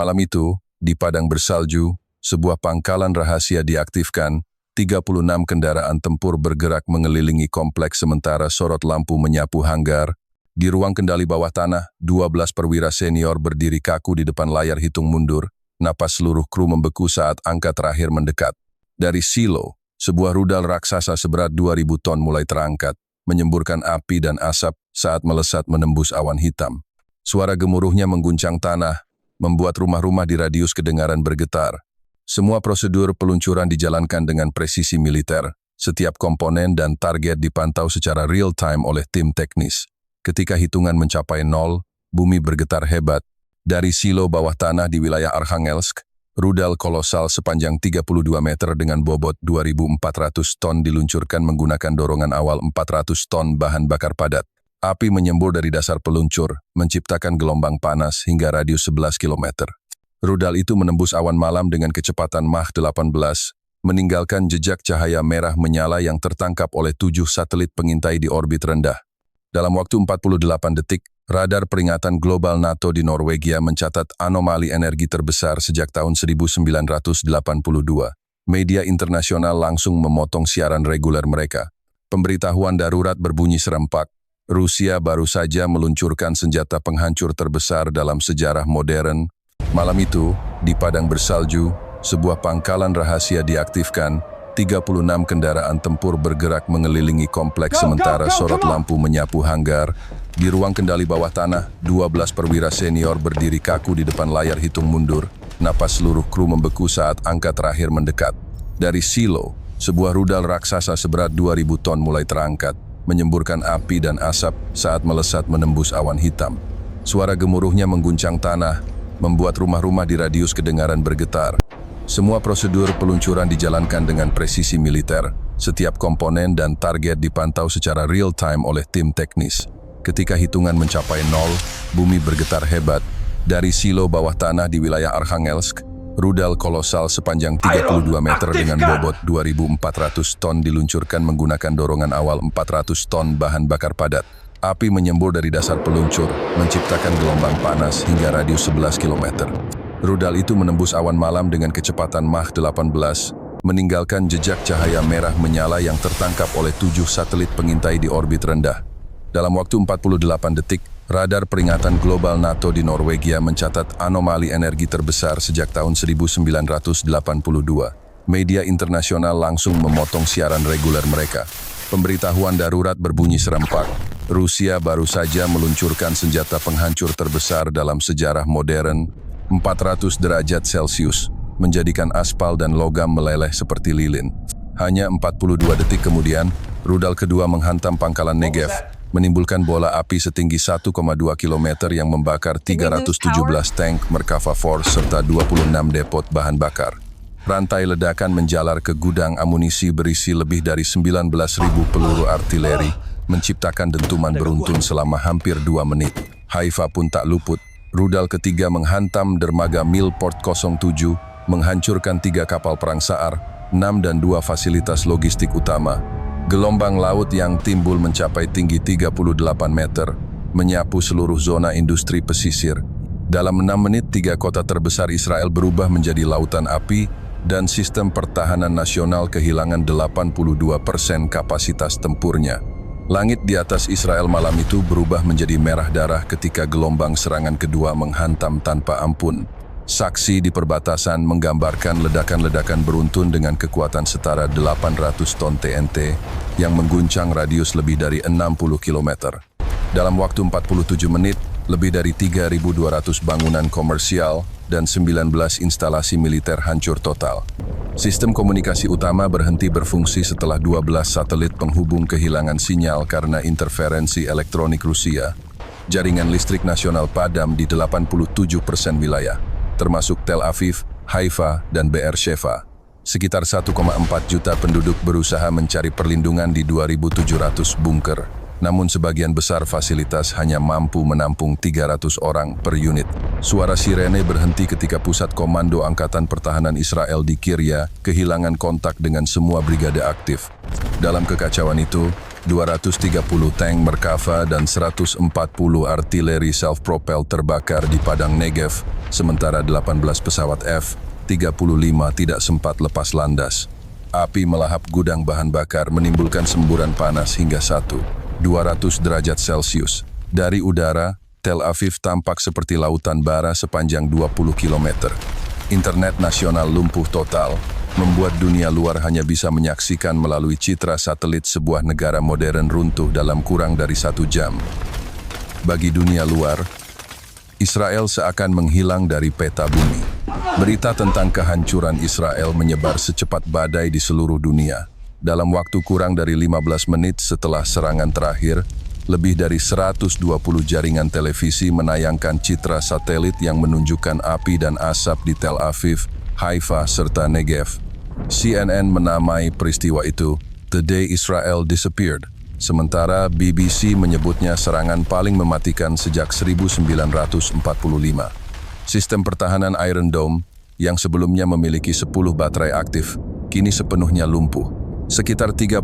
Malam itu, di padang bersalju, sebuah pangkalan rahasia diaktifkan, 36 kendaraan tempur bergerak mengelilingi kompleks sementara sorot lampu menyapu hanggar. Di ruang kendali bawah tanah, 12 perwira senior berdiri kaku di depan layar hitung mundur, napas seluruh kru membeku saat angka terakhir mendekat. Dari silo, sebuah rudal raksasa seberat 2000 ton mulai terangkat, menyemburkan api dan asap saat melesat menembus awan hitam. Suara gemuruhnya mengguncang tanah, membuat rumah-rumah di radius kedengaran bergetar. Semua prosedur peluncuran dijalankan dengan presisi militer. Setiap komponen dan target dipantau secara real-time oleh tim teknis. Ketika hitungan mencapai 0, bumi bergetar hebat. Dari silo bawah tanah di wilayah Arkhangelsk, rudal kolosal sepanjang 32 meter dengan bobot 2.400 ton diluncurkan menggunakan dorongan awal 400 ton bahan bakar padat. Api menyembur dari dasar peluncur, menciptakan gelombang panas hingga radius 11 km. Rudal itu menembus awan malam dengan kecepatan Mach 18, meninggalkan jejak cahaya merah menyala yang tertangkap oleh 7 satelit pengintai di orbit rendah. Dalam waktu 48 detik, radar peringatan global NATO di Norwegia mencatat anomali energi terbesar sejak tahun 1982. Media internasional langsung memotong siaran reguler mereka. Pemberitahuan darurat berbunyi serempak. Rusia baru saja meluncurkan senjata penghancur terbesar dalam sejarah modern. Malam itu, di padang bersalju, sebuah pangkalan rahasia diaktifkan, 36 kendaraan tempur bergerak mengelilingi kompleks sementara sorot lampu menyapu hanggar. Di ruang kendali bawah tanah, 12 perwira senior berdiri kaku di depan layar hitung mundur. Napas seluruh kru membeku saat angka terakhir mendekat. Dari silo, sebuah rudal raksasa seberat 2000 ton mulai terangkat, menyemburkan api dan asap saat melesat menembus awan hitam. Suara gemuruhnya mengguncang tanah, membuat rumah-rumah di radius kedengaran bergetar. Semua prosedur peluncuran dijalankan dengan presisi militer. Setiap komponen dan target dipantau secara real-time oleh tim teknis. Ketika hitungan mencapai 0, bumi bergetar hebat. Dari silo bawah tanah di wilayah Arkhangelsk, rudal kolosal sepanjang 32 meter dengan bobot 2.400 ton diluncurkan menggunakan dorongan awal 400 ton bahan bakar padat. Api menyembur dari dasar peluncur, menciptakan gelombang panas hingga radius 11 km. Rudal itu menembus awan malam dengan kecepatan Mach 18, meninggalkan jejak cahaya merah menyala yang tertangkap oleh 7 satelit pengintai di orbit rendah. Dalam waktu 48 detik, radar peringatan global NATO di Norwegia mencatat anomali energi terbesar sejak tahun 1982. Media internasional langsung memotong siaran reguler mereka. Pemberitahuan darurat berbunyi serempak. Rusia baru saja meluncurkan senjata penghancur terbesar dalam sejarah modern, 400 derajat Celcius, menjadikan aspal dan logam meleleh seperti lilin. Hanya 42 detik kemudian, rudal kedua menghantam pangkalan Negev, menimbulkan bola api setinggi 1,2 km yang membakar 317 tank Merkava Force serta 26 depot bahan bakar. Rantai ledakan menjalar ke gudang amunisi berisi lebih dari 19.000 peluru artileri, menciptakan dentuman beruntun selama hampir 2 menit. Haifa pun tak luput. Rudal ketiga menghantam dermaga Milport 07, menghancurkan 3 kapal perang SAR, 6 dan 2 fasilitas logistik utama. Gelombang laut yang timbul mencapai tinggi 38 meter, menyapu seluruh zona industri pesisir. Dalam 6 menit, 3 kota terbesar Israel berubah menjadi lautan api, dan sistem pertahanan nasional kehilangan 82% kapasitas tempurnya. Langit di atas Israel malam itu berubah menjadi merah darah ketika gelombang serangan kedua menghantam tanpa ampun. Saksi di perbatasan menggambarkan ledakan-ledakan beruntun dengan kekuatan setara 800 ton TNT yang mengguncang radius lebih dari 60 km. Dalam waktu 47 menit, lebih dari 3.200 bangunan komersial dan 19 instalasi militer hancur total. Sistem komunikasi utama berhenti berfungsi setelah 12 satelit penghubung kehilangan sinyal karena interferensi elektronik Rusia. Jaringan listrik nasional padam di 87% wilayah, termasuk Tel Aviv, Haifa, dan Beersheva. Sekitar 1,4 juta penduduk berusaha mencari perlindungan di 2.700 bunker. Namun sebagian besar fasilitas hanya mampu menampung 300 orang per unit. Suara sirene berhenti ketika pusat komando Angkatan Pertahanan Israel di Kirya kehilangan kontak dengan semua brigade aktif. Dalam kekacauan itu, 230 tank Merkava dan 140 artileri self-propel terbakar di padang Negev, sementara 18 pesawat F-35 tidak sempat lepas landas. Api melahap gudang bahan bakar menimbulkan semburan panas hingga 200 derajat Celcius. Dari udara, Tel Aviv tampak seperti lautan bara sepanjang 20 km. Internet nasional lumpuh total, membuat dunia luar hanya bisa menyaksikan melalui citra satelit sebuah negara modern runtuh dalam kurang dari 1 jam. Bagi dunia luar, Israel seakan menghilang dari peta bumi. Berita tentang kehancuran Israel menyebar secepat badai di seluruh dunia. Dalam waktu kurang dari 15 menit setelah serangan terakhir, lebih dari 120 jaringan televisi menayangkan citra satelit yang menunjukkan api dan asap di Tel Aviv, Haifa, serta Negev. CNN menamai peristiwa itu "The Day Israel Disappeared", sementara BBC menyebutnya serangan paling mematikan sejak 1945. Sistem pertahanan Iron Dome, yang sebelumnya memiliki 10 baterai aktif, kini sepenuhnya lumpuh. Sekitar 37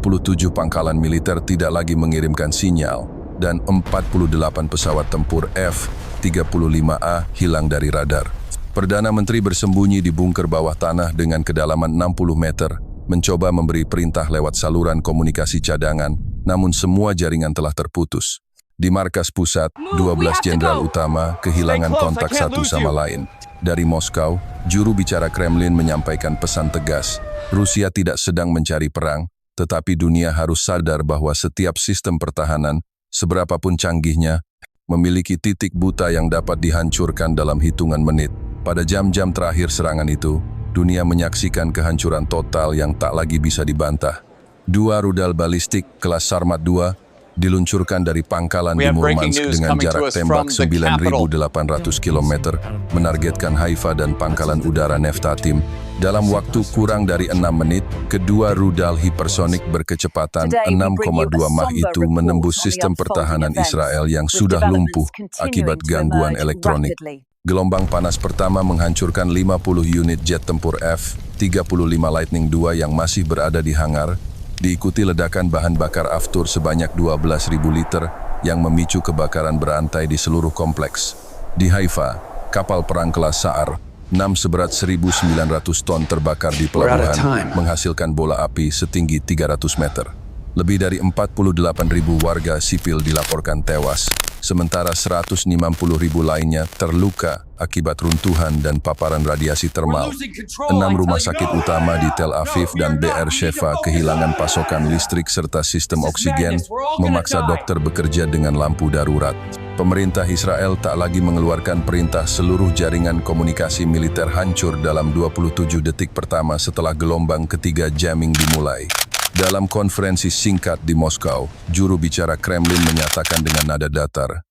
pangkalan militer tidak lagi mengirimkan sinyal, dan 48 pesawat tempur F-35A hilang dari radar. Perdana Menteri bersembunyi di bunker bawah tanah dengan kedalaman 60 meter, mencoba memberi perintah lewat saluran komunikasi cadangan, namun semua jaringan telah terputus. Di markas pusat, 12 jenderal utama kehilangan kontak satu sama lain. Dari Moskow, juru bicara Kremlin menyampaikan pesan tegas, Rusia tidak sedang mencari perang, tetapi dunia harus sadar bahwa setiap sistem pertahanan, seberapapun canggihnya, memiliki titik buta yang dapat dihancurkan dalam hitungan menit. Pada jam-jam terakhir serangan itu, dunia menyaksikan kehancuran total yang tak lagi bisa dibantah. 2 rudal balistik kelas Sarmat II diluncurkan dari pangkalan di Murmansk dengan jarak tembak 9.800 km, menargetkan Haifa dan pangkalan udara Neftatim. Dalam waktu kurang dari 6 menit, kedua rudal hipersonik berkecepatan 6,2 Mach itu menembus sistem pertahanan Israel yang sudah lumpuh akibat gangguan elektronik. Gelombang panas pertama menghancurkan 50 unit jet tempur F-35 Lightning II yang masih berada di hangar, diikuti ledakan bahan bakar aftur sebanyak 12.000 liter yang memicu kebakaran berantai di seluruh kompleks. Di Haifa, kapal perang kelas Sa'ar 6 seberat 1.900 ton terbakar di pelabuhan, menghasilkan bola api setinggi 300 meter. Lebih dari 48.000 warga sipil dilaporkan tewas, sementara 150.000 lainnya terluka akibat runtuhan dan paparan radiasi termal. 6 rumah sakit utama di Tel Aviv dan Be'er Sheva kehilangan pasokan listrik serta sistem oksigen, memaksa dokter bekerja dengan lampu darurat. Pemerintah Israel tak lagi mengeluarkan perintah seluruh jaringan komunikasi militer hancur dalam 27 detik pertama setelah gelombang ketiga jamming dimulai. Dalam konferensi singkat di Moskow, juru bicara Kremlin menyatakan dengan nada datar,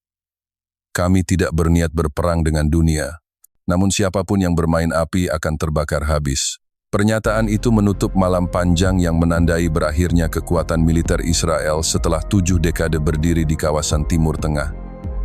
"Kami tidak berniat berperang dengan dunia, namun siapapun yang bermain api akan terbakar habis." Pernyataan itu menutup malam panjang yang menandai berakhirnya kekuatan militer Israel setelah 7 dekade berdiri di kawasan Timur Tengah.